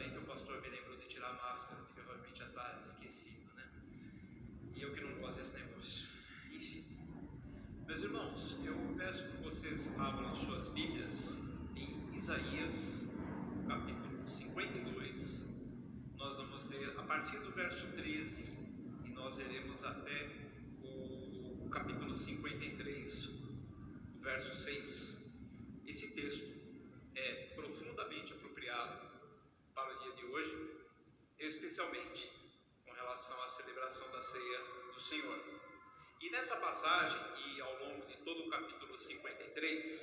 bem que o pastor me lembrou de tirar a máscara, porque provavelmente já está esquecido, né? E eu que não gosto desse negócio. Enfim, meus irmãos, eu peço que vocês abram suas Bíblias em Isaías, capítulo 52. Nós vamos ler a partir do verso 13 e nós veremos até o capítulo 53, o verso 6. Esse texto é profundamente apropriado para o dia de hoje, especialmente com relação à celebração da ceia do Senhor. E nessa passagem, e ao longo de todo o capítulo 53,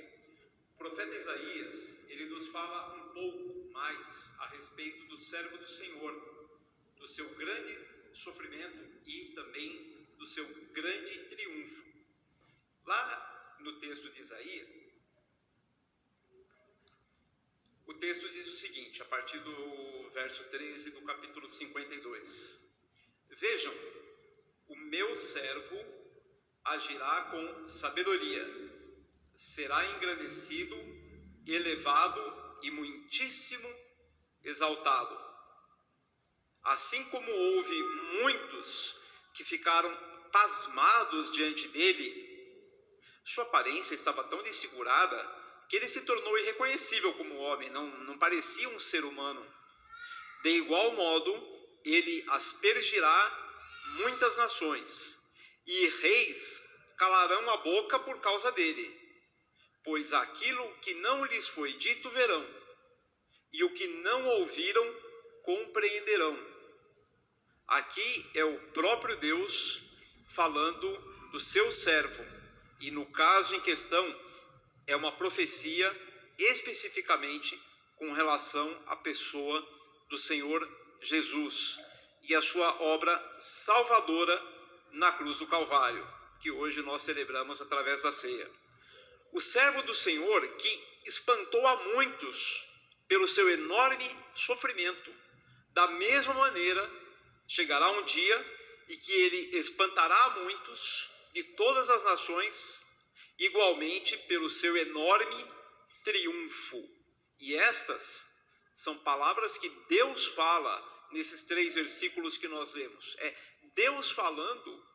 o profeta Isaías, ele nos fala um pouco mais a respeito do servo do Senhor, do seu grande sofrimento e também do seu grande triunfo. Lá no texto de Isaías, o texto diz o seguinte, a partir do verso 13 do capítulo 52: Vejam, o meu servo agirá com sabedoria, será engrandecido, elevado e muitíssimo exaltado. Assim como houve muitos que ficaram pasmados diante dele, sua aparência estava tão desfigurada que ele se tornou irreconhecível como homem, não parecia um ser humano. De igual modo, ele aspergirá muitas nações, e reis calarão a boca por causa dele, pois aquilo que não lhes foi dito verão, e o que não ouviram compreenderão. Aqui é o próprio Deus falando do seu servo, e no caso em questão é uma profecia especificamente com relação à pessoa do Senhor Jesus e a sua obra salvadora na cruz do Calvário, que hoje nós celebramos através da ceia. O servo do Senhor que espantou a muitos pelo seu enorme sofrimento, da mesma maneira chegará um dia em que ele espantará muitos de todas as nações, igualmente pelo seu enorme triunfo. E estas são palavras que Deus fala nesses 3 versículos que nós lemos. É Deus falando,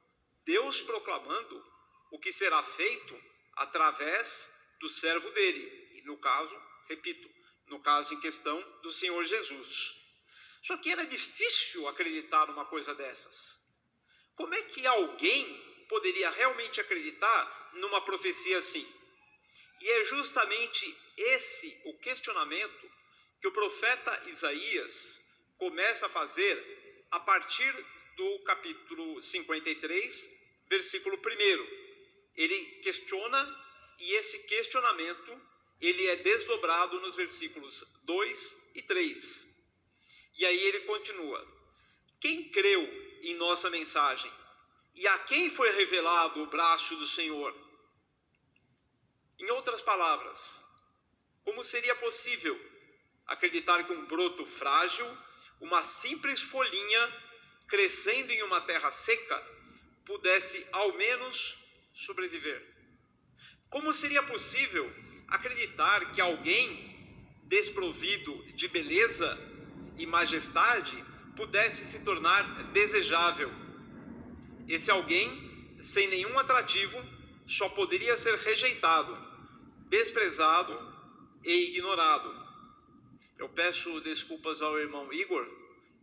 Deus proclamando o que será feito através do servo dele. E no caso, repito, no caso em questão do Senhor Jesus. Só que era difícil acreditar numa coisa dessas. Como é que alguém poderia realmente acreditar numa profecia assim? E é justamente esse o questionamento que o profeta Isaías começa a fazer a partir do capítulo 53, versículo 1. Ele questiona, e esse questionamento ele é desdobrado nos versículos 2 e 3. E aí ele continua: quem creu em nossa mensagem? E a quem foi revelado o braço do Senhor? Em outras palavras, como seria possível acreditar que um broto frágil, uma simples folhinha crescendo em uma terra seca, pudesse ao menos sobreviver? Como seria possível acreditar que alguém desprovido de beleza e majestade pudesse se tornar desejável? Esse alguém, sem nenhum atrativo, só poderia ser rejeitado, desprezado e ignorado. Eu peço desculpas ao irmão Igor,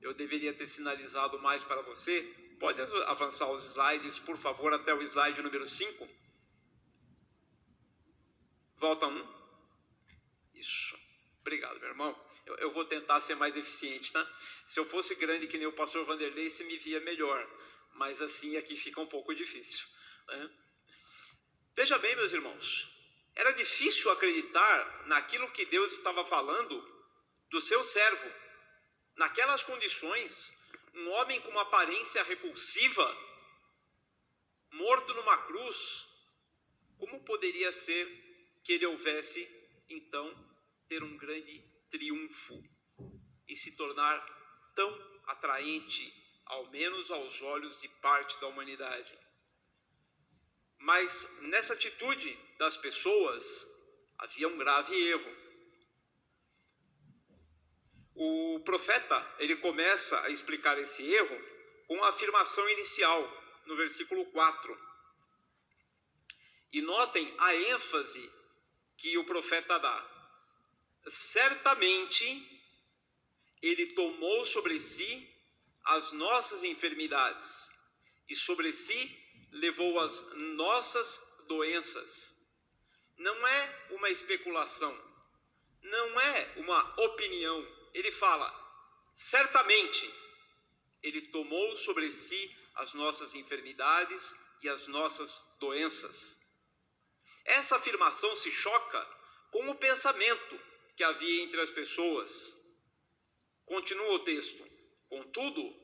eu deveria ter sinalizado mais para você. Pode avançar os slides, por favor, até o slide número 5. Volta 1. Isso. Obrigado, meu irmão. Eu vou tentar ser mais eficiente, tá? Se eu fosse grande que nem o pastor Vanderlei, você me via melhor. Mas assim aqui fica um pouco difícil, né? Veja bem, meus irmãos, era difícil acreditar naquilo que Deus estava falando do seu servo. Naquelas condições, um homem com uma aparência repulsiva, morto numa cruz, como poderia ser que ele houvesse, então, ter um grande triunfo e se tornar tão atraente, ao menos aos olhos de parte da humanidade? Mas nessa atitude das pessoas havia um grave erro. O profeta, ele começa a explicar esse erro com a afirmação inicial, no versículo 4. E notem a ênfase que o profeta dá. Certamente, ele tomou sobre si as nossas enfermidades e sobre si levou as nossas doenças. Não é uma especulação, não é uma opinião. Ele fala, certamente, ele tomou sobre si as nossas enfermidades e as nossas doenças. Essa afirmação se choca com o pensamento que havia entre as pessoas. Continua o texto. Contudo,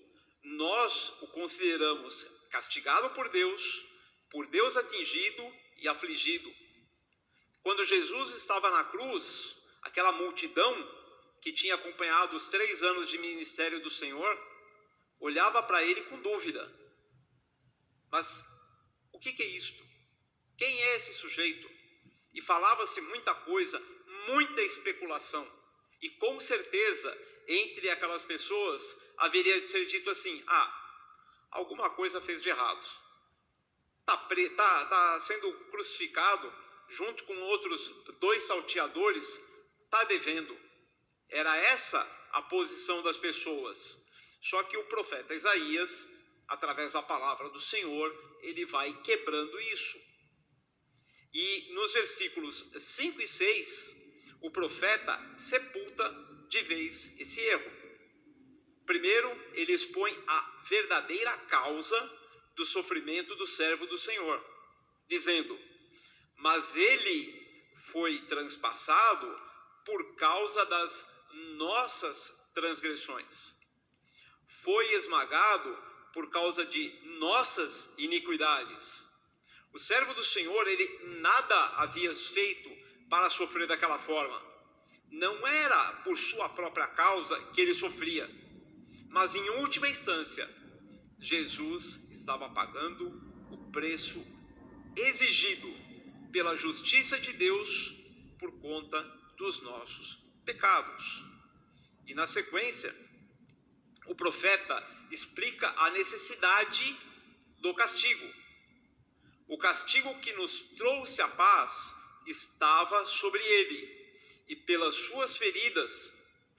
nós o consideramos castigado por Deus atingido e afligido. Quando Jesus estava na cruz, aquela multidão que tinha acompanhado os 3 anos de ministério do Senhor, olhava para ele com dúvida. Mas o que é isto? Quem é esse sujeito? E falava-se muita coisa, muita especulação. E com certeza, entre aquelas pessoas, haveria de ser dito assim, alguma coisa fez de errado. Está sendo crucificado, junto com outros 2 salteadores, está devendo. Era essa a posição das pessoas. Só que o profeta Isaías, através da palavra do Senhor, ele vai quebrando isso. E nos versículos 5 e 6, o profeta sepulta de vez esse erro. Primeiro, ele expõe a verdadeira causa do sofrimento do servo do Senhor, dizendo, mas ele foi transpassado por causa das nossas transgressões. Foi esmagado por causa de nossas iniquidades. O servo do Senhor, ele nada havia feito para sofrer daquela forma. Não era por sua própria causa que ele sofria, mas em última instância, Jesus estava pagando o preço exigido pela justiça de Deus por conta dos nossos pecados. E na sequência, o profeta explica a necessidade do castigo. O castigo que nos trouxe a paz estava sobre ele, e pelas suas feridas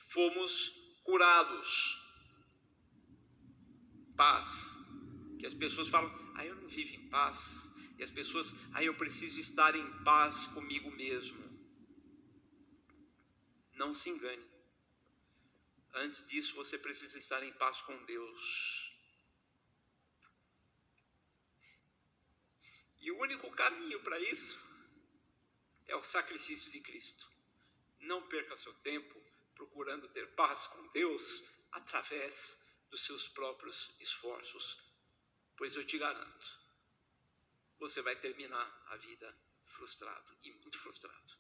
fomos curados. Paz. Que as pessoas falam, eu não vivo em paz. E as pessoas, eu preciso estar em paz comigo mesmo. Não se engane. Antes disso, você precisa estar em paz com Deus. E o único caminho para isso é o sacrifício de Cristo. Não perca seu tempo procurando ter paz com Deus através dos seus próprios esforços, pois eu te garanto, você vai terminar a vida frustrado e muito frustrado.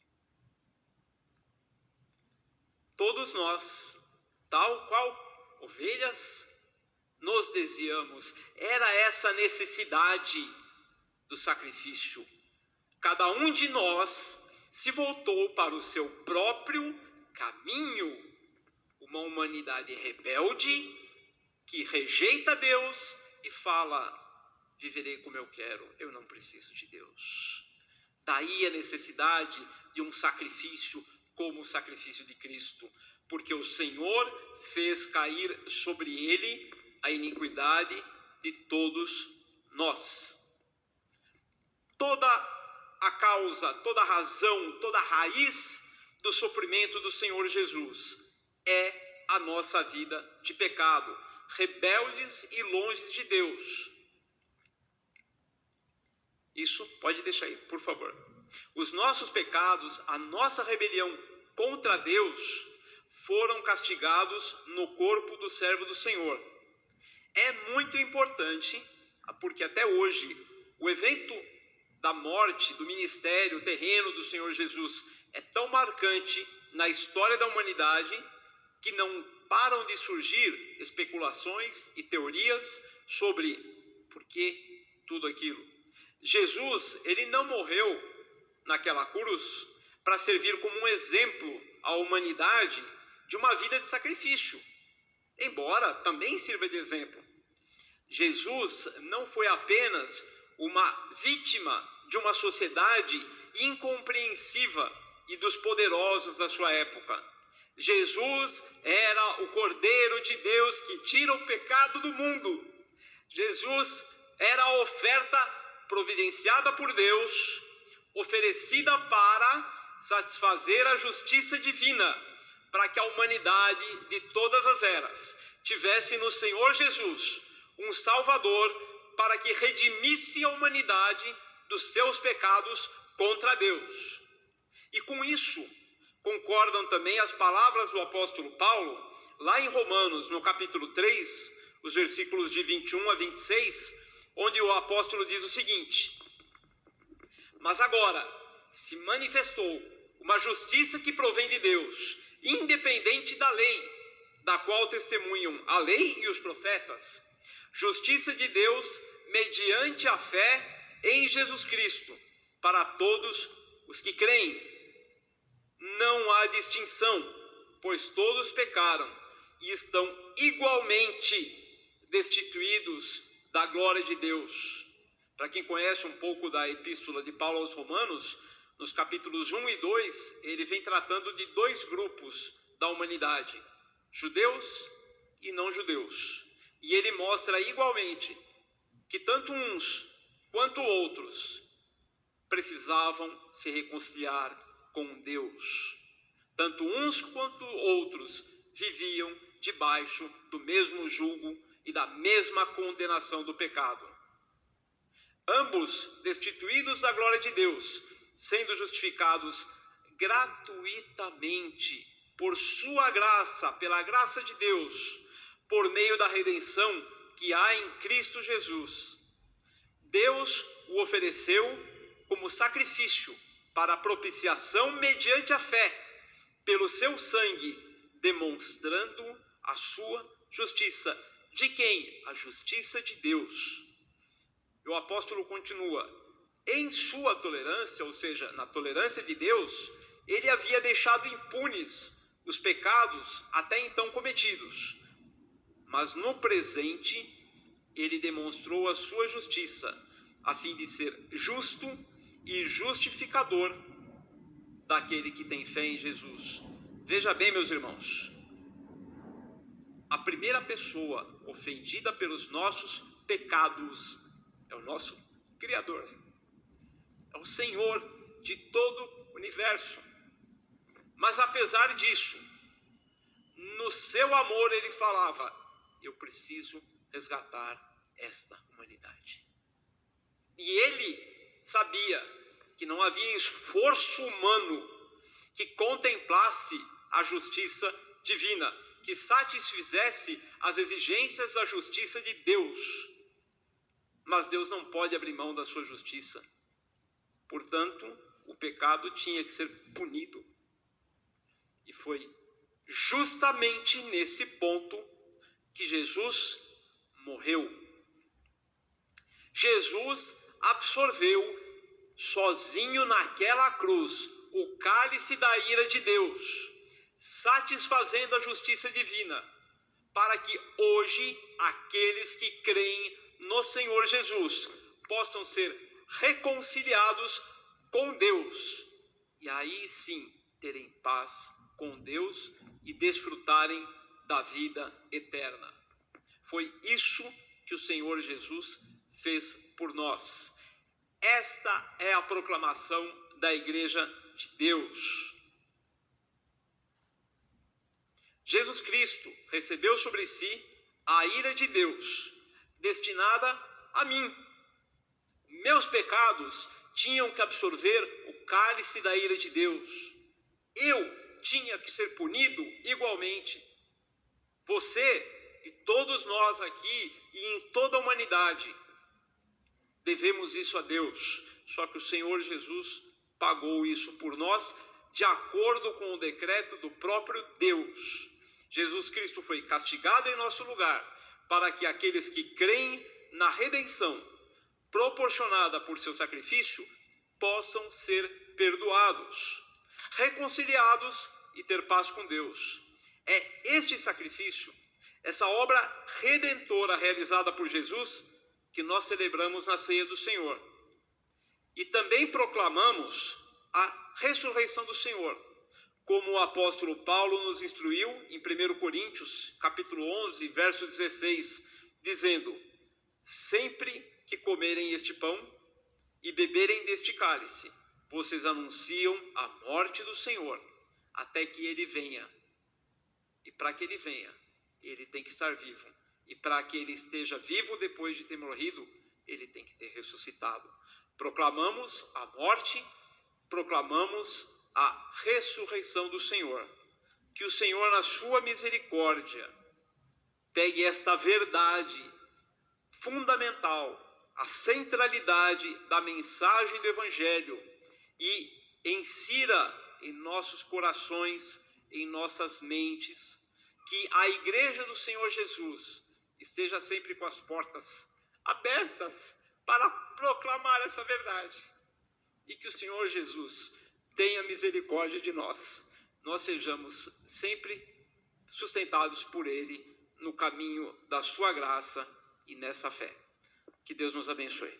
Todos nós, tal qual ovelhas, nos desviamos. Era essa necessidade do sacrifício. Cada um de nós se voltou para o seu próprio caminho. Uma humanidade rebelde que rejeita Deus e fala, viverei como eu quero, eu não preciso de Deus. Daí a necessidade de um sacrifício como o sacrifício de Cristo, porque o Senhor fez cair sobre ele a iniquidade de todos nós. Toda a causa, toda a razão, toda a raiz do sofrimento do Senhor Jesus é a nossa vida de pecado, rebeldes e longe de Deus. Isso pode deixar aí, por favor. Os nossos pecados, a nossa rebelião contra Deus, foram castigados no corpo do servo do Senhor. É muito importante, porque até hoje, o evento da morte, do ministério terreno do Senhor Jesus é tão marcante na história da humanidade que não param de surgir especulações e teorias sobre por que tudo aquilo. Jesus, ele não morreu naquela cruz para servir como um exemplo à humanidade de uma vida de sacrifício, embora também sirva de exemplo. Jesus não foi apenas uma vítima de uma sociedade incompreensiva e dos poderosos da sua época. Jesus era o Cordeiro de Deus que tira o pecado do mundo. Jesus era a oferta providenciada por Deus, oferecida para satisfazer a justiça divina, para que a humanidade de todas as eras tivesse no Senhor Jesus um Salvador para que redimisse a humanidade dos seus pecados contra Deus. E com isso concordam também as palavras do apóstolo Paulo, lá em Romanos, no capítulo 3, os versículos de 21 a 26, onde o apóstolo diz o seguinte: mas agora se manifestou uma justiça que provém de Deus, independente da lei, da qual testemunham a lei e os profetas, justiça de Deus mediante a fé em Jesus Cristo, para todos os que creem. Não há distinção, pois todos pecaram e estão igualmente destituídos da glória de Deus. Para quem conhece um pouco da epístola de Paulo aos Romanos, nos capítulos 1 e 2, ele vem tratando de dois grupos da humanidade, judeus e não judeus. E ele mostra igualmente que tanto uns quanto outros precisavam se reconciliar com Deus. Tanto uns quanto outros viviam debaixo do mesmo jugo e da mesma condenação do pecado. Ambos destituídos da glória de Deus, sendo justificados gratuitamente por sua graça, pela graça de Deus, por meio da redenção que há em Cristo Jesus. Deus o ofereceu como sacrifício para a propiciação mediante a fé, pelo seu sangue, demonstrando a sua justiça. De quem? A justiça de Deus. E o apóstolo continua: em sua tolerância, ou seja, na tolerância de Deus, ele havia deixado impunes os pecados até então cometidos. Mas no presente, ele demonstrou a sua justiça, a fim de ser justo e justificador daquele que tem fé em Jesus. Veja bem, meus irmãos, a primeira pessoa ofendida pelos nossos pecados é o nosso Criador, é o Senhor de todo o universo. Mas apesar disso, no seu amor ele falava: eu preciso resgatar esta humanidade. E ele sabia que não havia esforço humano que contemplasse a justiça divina, que satisfizesse as exigências da justiça de Deus. Mas Deus não pode abrir mão da sua justiça. Portanto, o pecado tinha que ser punido. E foi justamente nesse ponto que Jesus morreu. Jesus absorveu sozinho naquela cruz o cálice da ira de Deus, satisfazendo a justiça divina, para que hoje aqueles que creem no Senhor Jesus possam ser reconciliados com Deus, e aí sim terem paz com Deus e desfrutarem da vida eterna. Foi isso que o Senhor Jesus fez por nós. Esta é a proclamação da Igreja de Deus. Jesus Cristo recebeu sobre si a ira de Deus, destinada a mim. Meus pecados tinham que absorver o cálice da ira de Deus. Eu tinha que ser punido igualmente. Você e todos nós aqui e em toda a humanidade devemos isso a Deus. Só que o Senhor Jesus pagou isso por nós de acordo com o decreto do próprio Deus. Jesus Cristo foi castigado em nosso lugar para que aqueles que creem na redenção proporcionada por seu sacrifício possam ser perdoados, reconciliados e ter paz com Deus. É este sacrifício, essa obra redentora realizada por Jesus, que nós celebramos na ceia do Senhor. E também proclamamos a ressurreição do Senhor, como o apóstolo Paulo nos instruiu em 1 Coríntios, capítulo 11, verso 16, dizendo: sempre que comerem este pão e beberem deste cálice, vocês anunciam a morte do Senhor, até que ele venha. E para que ele venha, ele tem que estar vivo. E para que ele esteja vivo depois de ter morrido, ele tem que ter ressuscitado. Proclamamos a morte, proclamamos a ressurreição do Senhor. Que o Senhor, na sua misericórdia, pegue esta verdade fundamental, a centralidade da mensagem do Evangelho e insira em nossos corações, em nossas mentes, que a Igreja do Senhor Jesus esteja sempre com as portas abertas para proclamar essa verdade. E que o Senhor Jesus tenha misericórdia de nós. Nós sejamos sempre sustentados por Ele no caminho da sua graça e nessa fé. Que Deus nos abençoe.